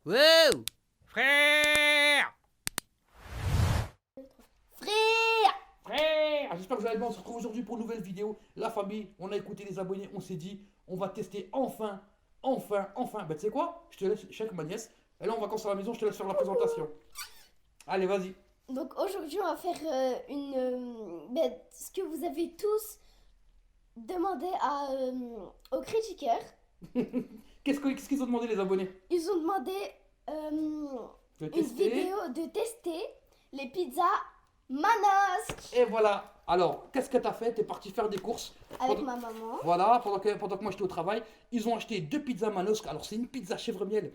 Wow! Frère! Frère! Frère, j'espère que vous allez bien. On se retrouve aujourd'hui pour une nouvelle vidéo. La famille, on a écouté les abonnés, on s'est dit, on va tester enfin. Ben, tu sais quoi? Je te laisse, je suis avec ma nièce. Elle est en vacances à la maison, je te laisse faire la présentation. Allez, vas-y. Donc aujourd'hui on va faire ce que vous avez tous demandé aux critiqueurs. Qu'est-ce qu'ils ont demandé les abonnés? Ils ont demandé Je vais une tester. vidéo de tester les pizzas Manosque Et voilà. Alors, qu'est-ce que t'as fait? T'es parti faire des courses. avec Pendant- ma maman. Voilà, pendant que moi j'étais au travail, ils ont acheté deux pizzas Manosque. Alors, c'est une pizza chèvre miel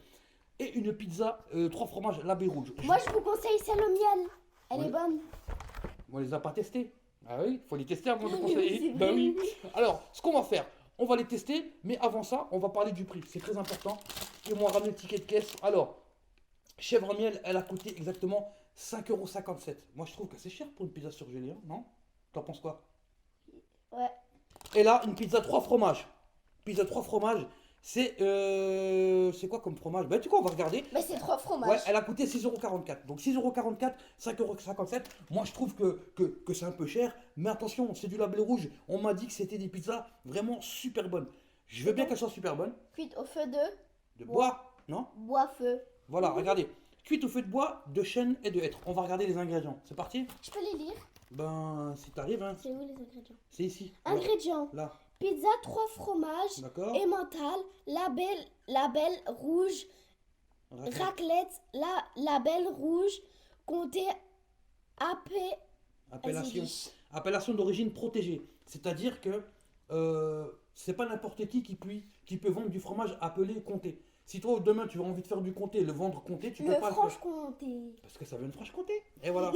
et une pizza 3 fromages labé rouge. Moi je vous conseille celle au miel. Elle Oui. est bonne. On les a pas testés. Ah oui, faut les tester avant de Oui, conseiller. c'est Bah vrai. oui. Alors, ce qu'on va faire, on va les tester, mais avant ça, on va parler du prix. C'est très important. Ils m'ont ramené le ticket de caisse. Alors, chèvre miel, elle a coûté exactement 5,57 €. Moi, je trouve que c'est cher pour une pizza surgelée, hein, non? T'en penses quoi? Ouais. Et là, une pizza 3 fromages. Pizza 3 fromages, c'est quoi comme fromage? Bah, tu sais quoi, on va regarder. Mais c'est 3 Ouais, fromages. elle a coûté 6,44 €. Donc 6,44 €, 5,57 €. Moi, je trouve que c'est un peu cher. Mais attention, c'est du label rouge. On m'a dit que c'était des pizzas vraiment super bonnes. Je veux bien qu'elles soient super bonnes. Cuite au feu De bois, non? bois feu. Voilà, regardez. Cuite au feu de bois, de chêne et de hêtre. On va regarder les ingrédients. C'est parti? Je peux les lire? Ben, si t'arrives, hein, C'est où les ingrédients? c'est ici. Ingrédients. Là, Pizza 3 fromages, d'accord? emmental, label rouge, Raclette. raclette, label rouge, comté AP. Appellation. Vas-y. Appellation d'origine protégée. C'est-à-dire que c'est pas n'importe qui peut vendre du fromage appelé comté. Si toi demain tu as envie de faire du comté, le vendre comté, tu peux Le pas le faire. Franche-Comté. Parce que ça vient de Franche-Comté. Et voilà.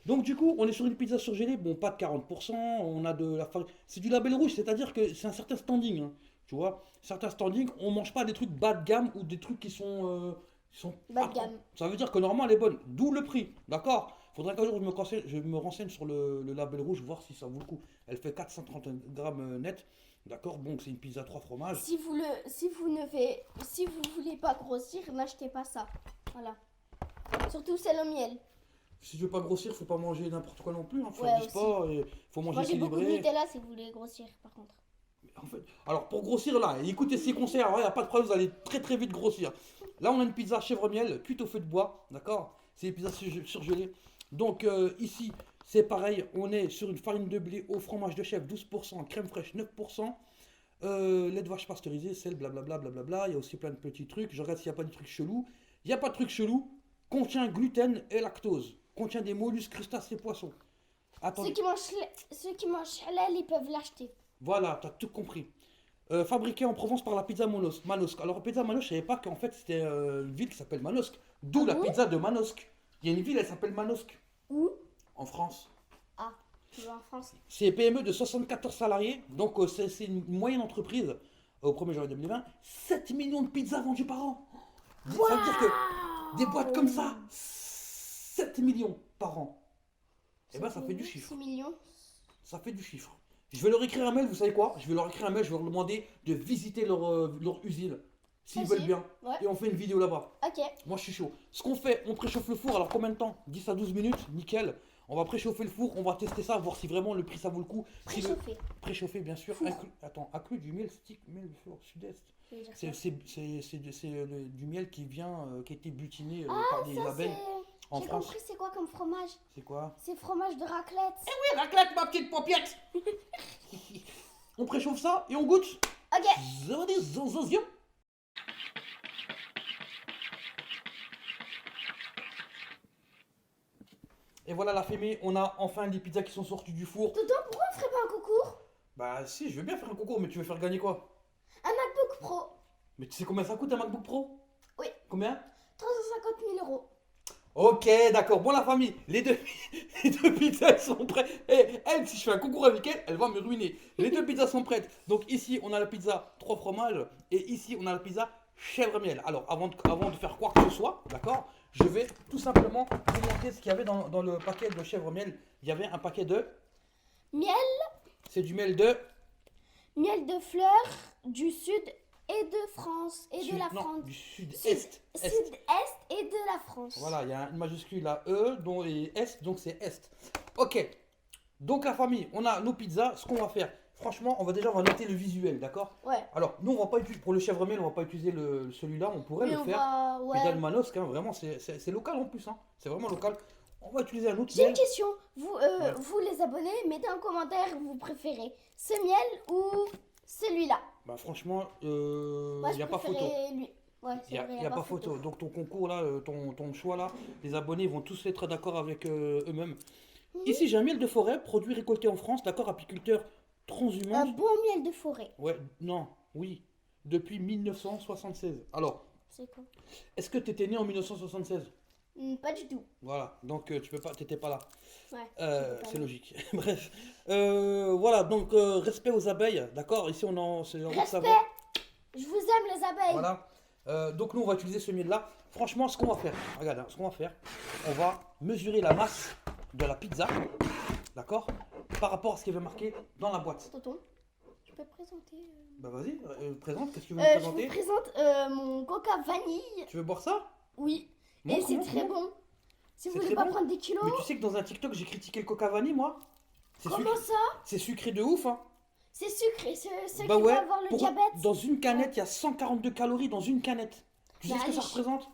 Donc du coup, on est sur une pizza surgelée, bon pas de 40%, on a de la farine. C'est du label rouge, c'est-à-dire que c'est un certain standing, hein. Tu vois, certains standings, on mange pas des trucs bas de gamme ou des trucs qui sont Bas pas de trop. gamme. Ça veut dire que normalement elle est bonne, d'où le prix, d'accord? Faudrait qu'un jour je me renseigne sur le label rouge, voir si ça vaut le coup. Elle fait 430 grammes net, d'accord? Bon, c'est une pizza 3 fromages. Si vous voulez pas grossir, n'achetez pas ça. Voilà. Surtout celle au miel. Si tu veux pas grossir, faut pas manger n'importe quoi non plus, hein. Faut Ouais, abuse pas, et faut manger Mangez beaucoup de équilibré. Nutella si vous voulez grossir, par contre. En fait, alors pour grossir là, écoutez ces conseils, il n'y a pas de problème, vous allez très très vite grossir. Là on a une pizza chèvre miel cuite au feu de bois, d'accord? C'est une pizza surgelée. Donc ici c'est pareil, on est sur une farine de blé au fromage de chèvre 12%, crème fraîche 9%, lait de vache pasteurisé, sel, blablabla, blablabla. Il y a aussi plein de petits trucs, je regarde s'il n'y a pas de trucs chelous. Il n'y a pas de trucs chelous, contient gluten et lactose, contient des mollusques, crustacés, poissons. Attendez. Ceux qui mangent halal, ils peuvent l'acheter. Voilà, tu as tout compris. Fabriqué en Provence par la pizza Manosque. Alors, la pizza Manosque, je savais pas qu'en fait c'était une ville qui s'appelle Manosque. D'où Ah la bon? pizza de Manosque. Il y a une ville, elle s'appelle Manosque, Où? en France. Ah, tu vas en France. C'est une PME de 74 salariés, donc c'est une moyenne entreprise au 1er janvier 2020. 7 millions de pizzas vendues par an. Ça veut dire que des boîtes comme ça, 7 millions par an. Eh ben, ça fait du chiffre. 6 millions. Ça fait du chiffre. Je vais leur écrire un mail, vous savez quoi? Je vais leur écrire un mail, je vais leur demander de visiter leur usine, s'ils Vas-y. veulent bien. Ouais. Et on fait une vidéo là-bas. Ok. Moi, je suis chaud. Ce qu'on fait, on préchauffe le four. Alors, combien de temps? 10 à 12 minutes, nickel. On va préchauffer le four, on va tester ça, voir si vraiment le prix ça vaut le coup. Si le- Préchauffé. Préchauffer, bien sûr. Four. Inclus du miel stick, miel four sud-est. Je vais dire C'est ça. du miel qui vient, qui a été butiné Ah, par des ça, abeilles en J'ai France. compris, c'est quoi comme fromage? C'est quoi? C'est fromage de raclette. Oui, raclette, ma petite paupiette. On préchauffe ça et on goûte. Ok. Zozio. Et voilà la fémé, on a enfin les pizzas qui sont sorties du four. Tonton, pourquoi on ferait pas un concours? Bah si, je veux bien faire un concours, mais tu veux faire gagner quoi? Un MacBook Pro. Mais tu sais combien ça coûte un MacBook Pro? Oui. Combien? 350 000 €. Ok, d'accord. Bon la famille, les deux pizzas elles sont prêtes. Et elle, si je fais un concours avec elle, elle va me ruiner. Les deux pizzas sont prêtes. Donc ici, on a la pizza 3 fromages et ici, on a la pizza chèvre miel. Alors, avant de faire quoi que ce soit, d'accord, je vais tout simplement vous montrer ce qu'il y avait dans le paquet de chèvre miel. Il y avait un paquet de... Miel, C'est du miel de... miel de fleurs du sud et de France et de la Non, France. du sud-est. Sud-est et de la France. Voilà, il y a une majuscule à E dont, et Est, donc c'est Est. Ok, donc la famille, on a nos pizzas. Ce qu'on va faire, franchement, on va noter le visuel, d'accord? Ouais. Alors, nous, on va pas utiliser, pour le chèvre miel, on va pas utiliser celui-là, on pourrait Mais le on faire. va. Pizza Ouais. de Manosque, hein, vraiment, c'est local en plus, hein. C'est vraiment local. On va utiliser un autre J'ai une miel. question. Vous les abonnés, mettez en commentaire vous préférez ce miel ou celui-là. Bah, franchement, Moi, il je n'y a pas photo. préférais lui. Ouais, Il c'est vrai, n'y a pas photo. Donc ton concours là, ton choix là, les abonnés vont tous être d'accord avec eux-mêmes. Ici, j'ai un miel de forêt, produit récolté en France, d'accord, apiculteur Un transhumance. bon miel de forêt. Ouais, non, oui, depuis 1976. Alors, C'est quoi? est-ce que tu étais né en 1976? Pas du tout. Voilà, donc tu peux pas, t'étais pas là. Ouais. C'est logique. Bref, voilà, donc respect aux abeilles, d'accord. Ici, c'est envie de Respect. savoir. Je vous aime les abeilles. Voilà. Donc nous on va utiliser ce miel là. Franchement ce qu'on va faire, regarde, hein, ce qu'on va faire, on va mesurer la masse de la pizza, d'accord, par rapport à ce qui est marqué dans la boîte. Tonton, je peux te présenter. Bah vas-y, présente, qu'est-ce que tu veux me Je présenter? vous présente mon coca vanille. Tu veux boire ça? Oui. Et Montre, c'est montre, très montre. bon. Si vous C'est voulez très pas bon. prendre des kilos. Mais tu sais que dans un TikTok j'ai critiqué le coca vanille moi? C'est Comment ça? c'est sucré de ouf hein. C'est sucré. Ceux Bah qui ouais, vont avoir le diabète. dans une canette il y a 142 calories dans une canette. Tu sais ce que ça معلش. représente?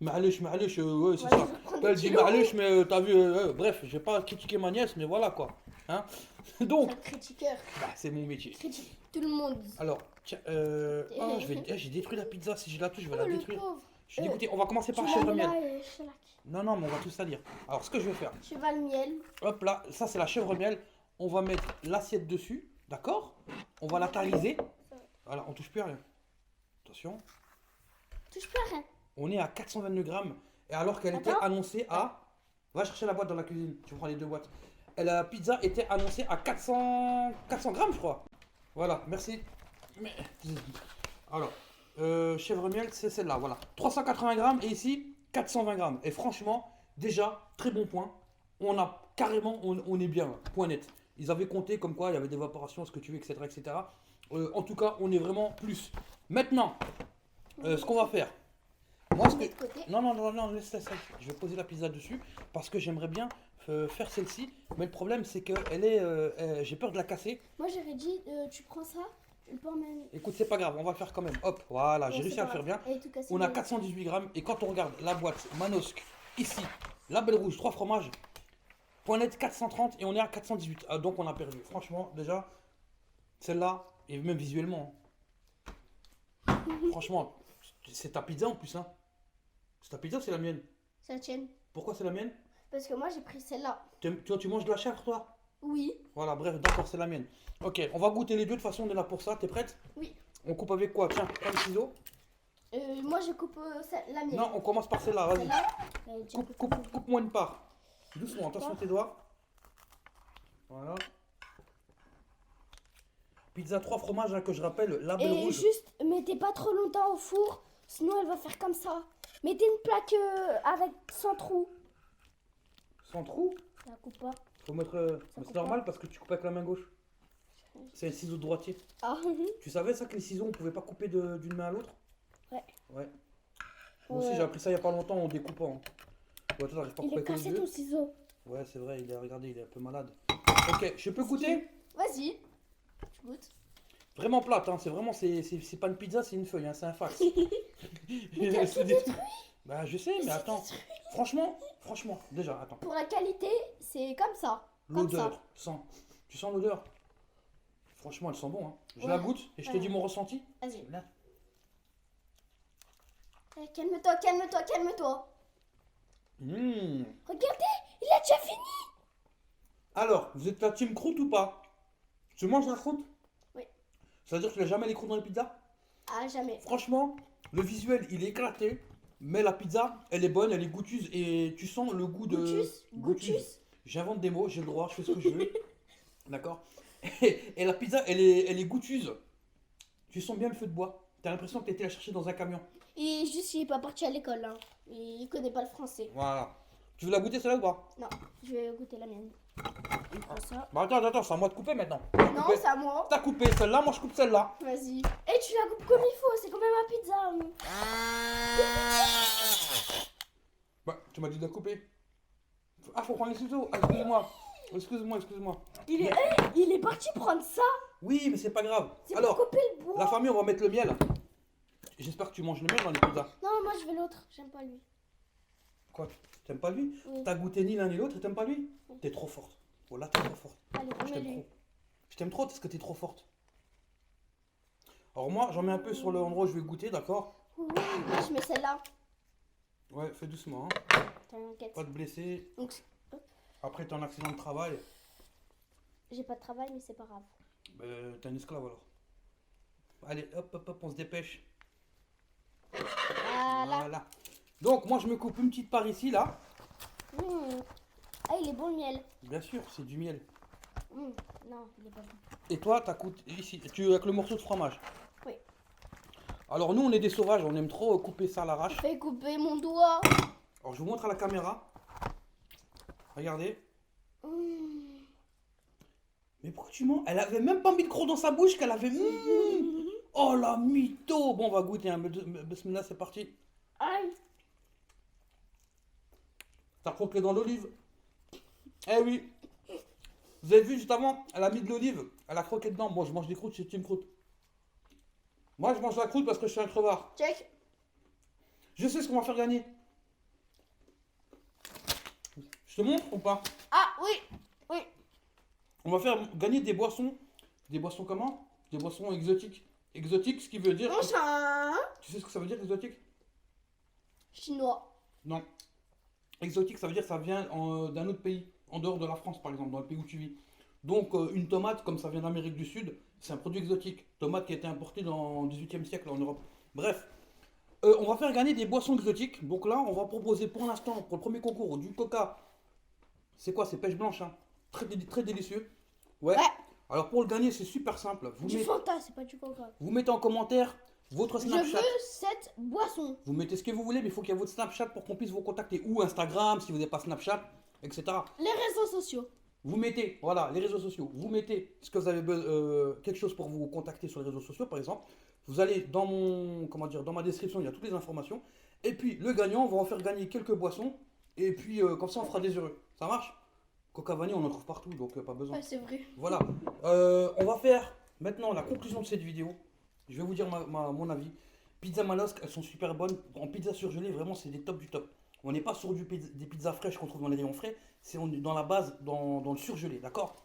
معلش, ouais, c'est Ouais, ça. je vais prendre Elle des dit kilos. معلش, mais t'as vu, bref, j'ai pas critiqué ma nièce, mais voilà quoi. Hein. Donc, Un critiqueur. bah, c'est mon métier. Critique tout le monde. Alors, tiens, j'ai détruit la pizza, si je la touche, je vais la Oh, le détruire. pauvre. Je suis dégoûté, on va commencer Tu par vas chèvre là miel. et shellac. Non, non, mais on va tout salir. Alors, ce que je vais faire, Cheval miel. hop là, ça c'est la chèvre miel, on va mettre l'assiette dessus, d'accord? On va la tariser. Voilà, on touche plus à rien. Attention, Touche pas rien. on est à 422 grammes, et alors qu'elle était Attends. annoncée à... Va chercher la boîte dans la cuisine, tu prends les deux boîtes. Et la pizza était annoncée à 400 grammes, je crois. Voilà, merci. Mais... Alors, chèvre miel, c'est celle-là, voilà. 380 grammes, et ici, 420 grammes. Et franchement, déjà, très bon point. On a carrément, on est bien, là, point net. Ils avaient compté comme quoi il y avait des évaporations, ce que tu veux, etc. etc. En tout cas, on est vraiment plus. Maintenant, ce qu'on va faire. Moi, ce De que... l'autre côté. Non, non, non, non, laisse ça. Je vais poser la pizza dessus parce que j'aimerais bien faire celle-ci. Mais le problème, c'est que j'ai peur de la casser. Moi j'aurais dit, tu prends ça, tu le peux emmener. Écoute, c'est pas grave, on va le faire quand même. Hop, voilà, j'ai Ouais, réussi c'est à pas le faire bien. grave. Et tout casser, On a mais- 418 grammes. Et quand on regarde la boîte Manosque, ici, la belle rouge, 3 fromages, point net 430 et on est à 418. Ah, donc on a perdu. Franchement, déjà, celle-là, et même visuellement, hein. Franchement, c'est ta pizza en plus, hein. C'est ta pizza ou c'est la mienne? C'est la tienne. Pourquoi c'est la mienne? Parce que moi j'ai pris celle-là. Toi, tu manges de la chèvre, toi? Oui. Voilà, bref, d'accord, c'est la mienne. Ok, on va goûter les deux de toute façon, on est là pour ça. T'es prête? Oui. On coupe avec quoi? Tiens, prends le ciseau. Moi je coupe la mienne. Non, on commence par celle-là, vas-y. Celle-là. Tu Coupe, coupes. coupe-moi une part. Doucement, attention tes doigts. Voilà. Pizza 3 fromages, hein, que je rappelle, la belle Et rouge. juste, mettez pas trop longtemps au four, sinon elle va faire comme ça. Mettez une plaque avec sans trou. Sans trou. Ça coupe pas. Faut mettre. Ça C'est coupe normal parce que tu coupes avec la main gauche. C'est le ciseau droitier. Ah, Tu savais ça que les ciseaux on pouvait pas couper d'une main à l'autre? Ouais. Ouais. Moi aussi Ouais. j'ai appris ça il y a pas longtemps en découpant. Ouais, toi t'arrives pas à il couper est avec les cassé deux. ton ciseau. Ouais, c'est vrai, regardez, il est un peu malade. Ok, je peux goûter? Vas-y. Tu goûtes. Vraiment plate, hein. C'est pas une pizza, c'est une feuille, hein. C'est un fax. Mais t'as C'est tout des- détruit. Bah, je sais, mais attends. Franchement, déjà, attends. Pour la qualité, c'est comme ça. Comme L'odeur, ça. sens. Tu sens l'odeur? Franchement, elle sent bon, hein. Je Ouais. la goûte et je te Ouais. dis mon ressenti. Vas-y. Là. Calme-toi, calme-toi, calme-toi. Mmh. Regardez, il a déjà fini. Alors, vous êtes la team croûte ou pas? Tu manges la croûte? Oui. Ça veut dire que tu n'as jamais les croûtes dans les pizzas? Ah, jamais. Franchement, le visuel, il est éclaté. Mais la pizza, elle est bonne, elle est goûteuse et tu sens le goût de... Goûtus. Goûtus. J'invente des mots, j'ai le droit, je fais ce que je veux. D'accord. Et la pizza, elle est goûteuse. Tu sens bien le feu de bois. T'as l'impression que tu étais la chercher dans un camion. Et juste, il est pas parti à l'école. Hein. Il connaît pas le français. Voilà. Tu veux la goûter celle-là ou pas? Non, je vais goûter la mienne. Il prend ça. Bah attends, c'est à moi de couper maintenant. Non, Couper. c'est à moi. T'as coupé celle-là, moi je coupe celle-là. Vas-y. Et tu la coupes comme il faut, c'est quand même ma pizza. Bah, tu m'as dit de la couper. Ah, faut prendre les ciseaux. Ah, excuse-moi. Il est parti prendre ça. Oui, mais c'est pas grave. C'est Alors, pour couper le bois. la famille, on va mettre le miel. J'espère que tu manges le miel dans les pizzas. Non, moi je veux l'autre, j'aime pas lui. Quoi? T'aimes pas lui? Oui. T'as goûté ni l'un ni l'autre et t'aimes pas lui? Oui. T'es trop forte. Oh là, t'es trop forte. Allez, Je t'aime remets-lui. trop. Je t'aime trop parce que t'es trop forte. Alors moi, j'en mets un peu sur l'endroit où je vais goûter, d'accord? Oui, je mets celle-là. Ouais, fais doucement, hein. T'inquiète. Pas te blesser. Donc, Après, t'as un accident de travail. j'ai pas de travail, mais c'est pas grave. T'es un esclave alors. Allez, hop, on se dépêche. Voilà. Donc, moi, je me coupe une petite part ici, là. Ah, il est bon le miel. Bien sûr, c'est du miel. Non, il est pas bon. Et toi, t'as coupé ici, tu avec le morceau de fromage. Oui. Alors, nous, on est des sauvages, on aime trop couper ça à l'arrache. Fais couper mon doigt. Alors, je vous montre à la caméra. Regardez. Mais pourquoi tu mens? Elle avait même pas mis de croc dans sa bouche qu'elle avait. Oh la mytho! Bon, on va goûter. Hein. Bismillah, c'est parti. Aïe. T'as croqué dans l'olive. Eh oui. Vous avez vu juste avant, elle a mis de l'olive. Elle a croqué dedans. Moi, je mange des croûtes, c'est une croûte. Moi, je mange la croûte parce que je suis un crevard. Check. Je sais ce qu'on va faire gagner. Je te montre ou pas? Ah, oui. Oui. On va faire gagner des boissons. Des boissons comment? Des boissons exotiques. Exotique, ce qui veut dire. Mon chat. Tu sais ce que ça veut dire, exotique? Chinois. Non. Exotique, ça veut dire que ça vient d'un autre pays, en dehors de la France, par exemple, dans le pays où tu vis. Donc, une tomate, comme ça vient d'Amérique du Sud, c'est un produit exotique. Tomate qui a été importée dans le 18e siècle en Europe. Bref, on va faire gagner des boissons exotiques. Donc là, on va proposer pour l'instant, pour le premier concours, du coca. C'est quoi? C'est pêche blanche, hein. Très délicieux. Ouais. Ouais. Alors, pour le gagner, c'est super simple. Du Fanta, c'est pas du coca. Vous mettez en commentaire votre Je Snapchat. veux cette boisson. Vous mettez ce que vous voulez, mais il faut qu'il y ait votre Snapchat pour qu'on puisse vous contacter. Ou Instagram, si vous n'avez pas Snapchat, etc. Les réseaux sociaux. Vous mettez, voilà, les réseaux sociaux. Vous mettez ce que vous avez quelque chose pour vous contacter sur les réseaux sociaux, par exemple. Vous allez dans mon, comment dire, dans ma description, il y a toutes les informations. Et puis, le gagnant, on va en faire gagner quelques boissons. Et puis, comme ça, on fera des heureux. Ça marche? Coca vanille, on en trouve partout, donc pas besoin. Ouais, c'est vrai. Voilà. On va faire maintenant la conclusion de cette vidéo. Je vais vous dire mon avis. Pizza Manosque, elles sont super bonnes. En pizza surgelée, vraiment, c'est des top du top. On n'est pas sur des pizzas fraîches qu'on trouve dans les rayons frais. C'est dans la base, dans le surgelé, d'accord?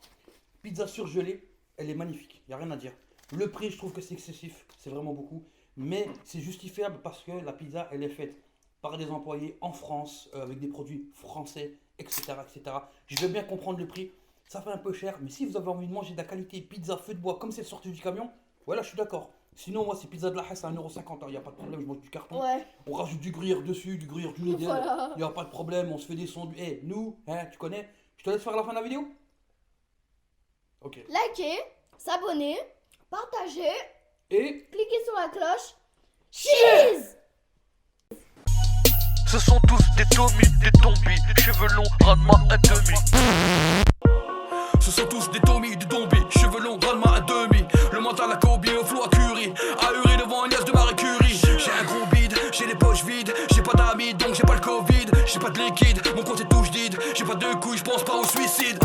Pizza surgelée, elle est magnifique. Il n'y a rien à dire. Le prix, je trouve que c'est excessif. C'est vraiment beaucoup. Mais c'est justifiable parce que la pizza, elle est faite par des employés en France, avec des produits français, etc., etc. Je veux bien comprendre le prix. Ça fait un peu cher. Mais si vous avez envie de manger de la qualité pizza feu de bois comme c'est sorti du camion, voilà, je suis d'accord. Sinon, moi, c'est pizza de la Hesse à 1,50 €. Il n'y a pas de problème, je mange du carton. Ouais. On rajoute du gruyère dessus, du gruyère du Lidl. Voilà. Il n'y a pas de problème, on se fait des sandwichs. Eh, nous, hein, tu connais? Je te laisse faire la fin de la vidéo? Ok. Likez, s'abonner, partager, Et cliquez sur la cloche. Cheese! Ce sont tous des tomis, des zombies, cheveux longs, rends-moi un demi. Ce sont tous des tomis, des zombies, cheveux longs, rends-moi un demi. Le mental à Kobe, au flot à Curie, ahuri devant une liasse de Marie Curie. J'ai un gros bide, j'ai les poches vides, j'ai pas d'amis donc j'ai pas le Covid, j'ai pas de liquide, mon compte est touche vide, j'ai pas de couilles, je pense pas au suicide.